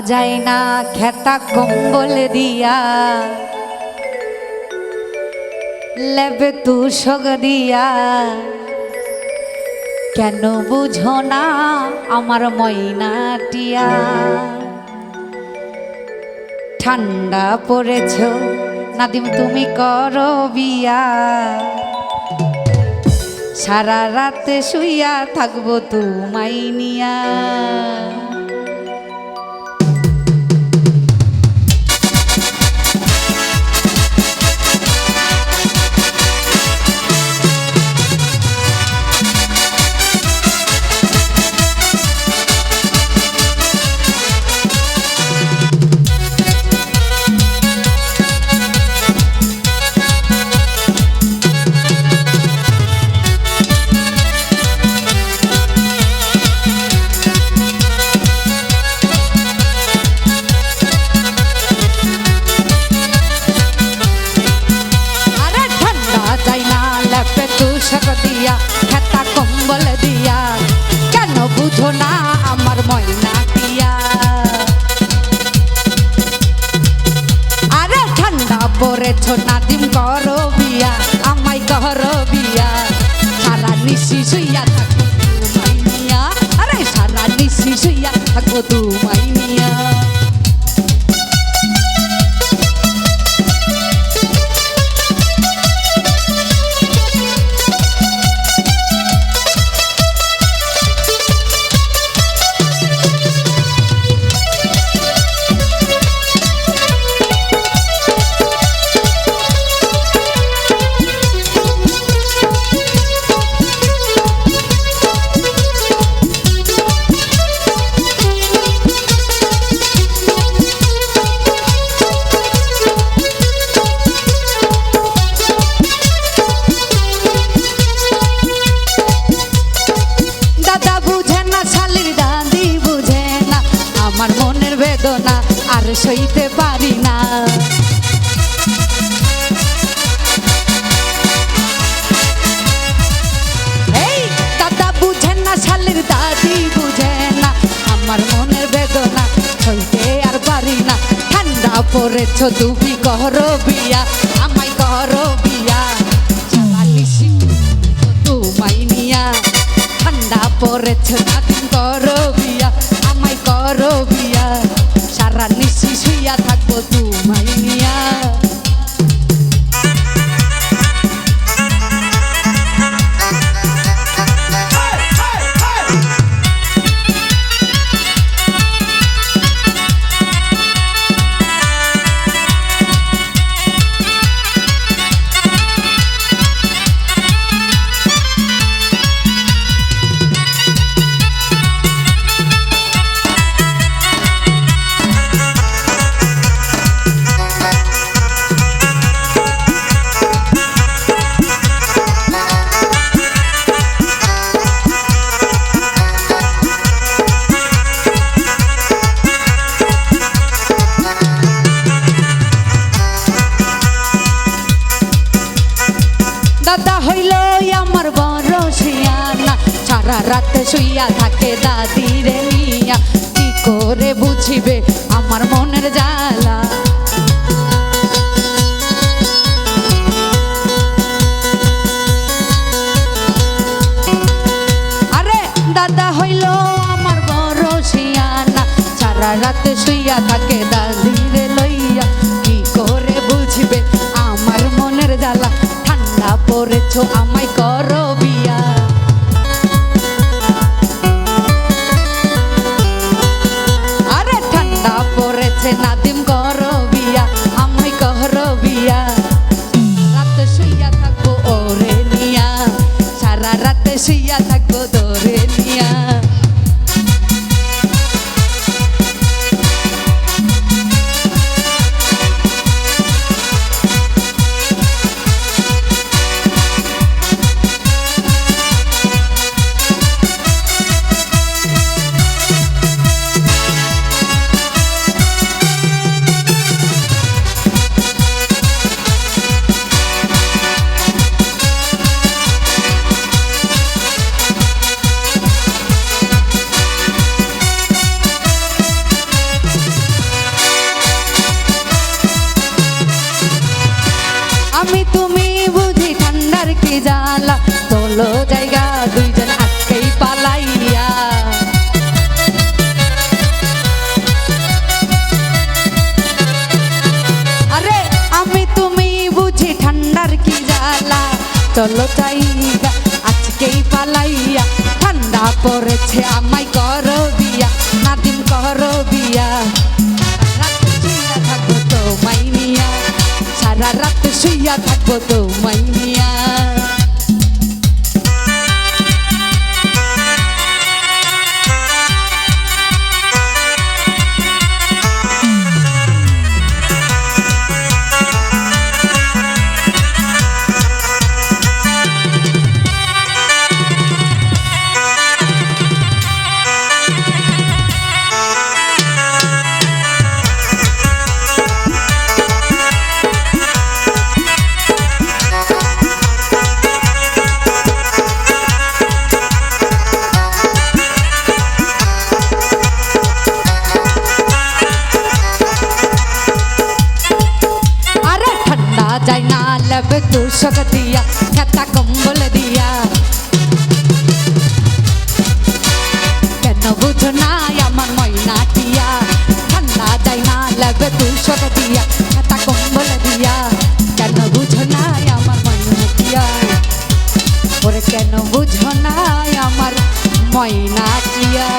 যায় না খেতা কম্বল দিয়া, লেবে তুষক দিয়া, কেন বুঝো না আমার ময়নাটিয়া। ঠান্ডা পড়েছ নাদিম তুমি করো বিয়া, সারা রাতে শুইয়া থাকবো তোমায় নিয়া। তুষক দিয়া খেতা কম্বল দিয়া, কেন বুঝো না আমার ময়না দিয়া। আরে ঠান্ডা পড়েছ নাদিম করো বিয়া, আমায় করো বিয়া, সারা নিশি শুইয়া থাকবো তোমায় নিয়া। আরে সারা নিশি শুইয়া থাকবো তোমায় নিয়া। আমার মনের বেদনা আর সইতে পারি না। এই দাদা বুঝেন না, শালির দাদি বুঝে না, আমার মনের বেদনা সইতে আর পারি না। ঠান্ডা পড়েছ তুমি করো বিয়া, আমায় করো বিয়া, তোমায় নিয়া। ঠান্ডা পড়েছ নাদিম করো বিয়া, আমায় করো বিয়া, সারা নিশি শুইয়া থাকবো তোমায় নিয়া। দাদা হইল আমার বড় শিয়ানা, সারা রাত শুইয়া থাকে দাদি রে নিয়া। কি করে বুঝিবে আমার মনের জ্বালা, আরে দাদা হইল আমার বড় শিয়ানা, সারা রাত শুইয়া থাকে দাদি রে লইয়া। কি করে বুঝিবে আমার মনের জ্বালা, ঠান্ডা পড়েছ আমায় করো বিয়া। আরে ঠান্ডা পড়েছে নাদিম করো বিয়া, আমায় করো বিয়া, রাত শুইয়া থাকবো ওরে নিয়া, সারা রাত শুইয়া থাকবো তোরে নিয়া। আমি তুমি বুঝি ঠান্ডার কি জ্বালা চলো জায়গা দুইজন আজকেই পালাইয়া আরে আমি তুমি বুঝি ঠান্ডার কি জ্বালা চলো জায়গা আজকেই পালাইয়া ঠান্ডা পড়েছে আমায় করো বিয়া নাদিম করো বিয়া থাকবো তো মাইনিয়া সারা রাত শুইয়া থাকবো তো মাইনিয়া যায় না लब तुषक दिया छाता कम्बल दिया কেন বুঝো না আমার ময়না টিয়া ঠান্ডা যায় না लब तुषक दिया छाता कम्बल दिया কেন বুঝো না আমার ময়না টিয়া ওরে কেন বুঝো না আমার ময়না টিয়া